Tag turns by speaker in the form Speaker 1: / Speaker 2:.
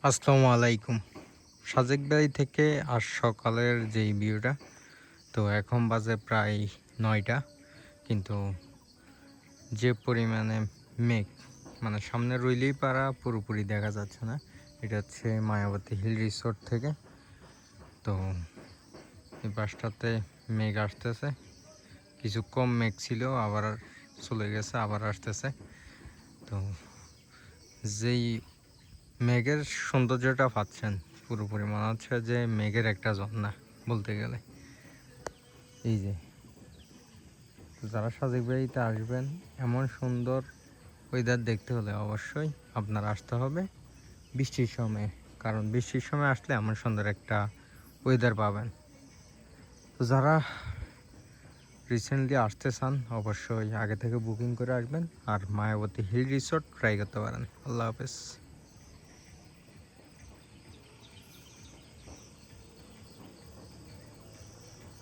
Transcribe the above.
Speaker 1: আসসালামু আলাইকুম। সাজেক ভ্যালি থেকে আজ সকালের যেই ভিউটা, তো এখন বাজে প্রায় ৯টা, কিন্তু যে পরিমাণে মেঘ, মানে সামনে রইলেই পারা পুরোপুরি দেখা যাচ্ছে না। এটা হচ্ছে মায়াবতী হিল রিসোর্ট থেকে। তো এই পাশটাতে মেঘ আসতেছে, কিছু কম মেঘ ছিল, আবার চলে গেছে, আবার আসতেছে। তো যেই মেঘের সৌন্দর্যটা পাচ্ছেন, পুরোপুরি মনে হচ্ছে যে মেঘের একটা ঝর্ণা বলতে গেলে। এই যে যারা সাজেক ভ্যালিতে আসবেন, এমন সুন্দর ওয়েদার দেখতে হলে অবশ্যই আপনার আসতে হবে বৃষ্টির সময়ে, কারণ বৃষ্টির সময় আসলে এমন সুন্দর একটা ওয়েদার পাবেন। তো যারা রিসেন্টলি আসতে চান, অবশ্যই আগে থেকে বুকিং করে আসবেন আর মায়াবতী হিল রিসোর্ট ট্রাই করতে পারেন। আল্লাহ হাফেজ।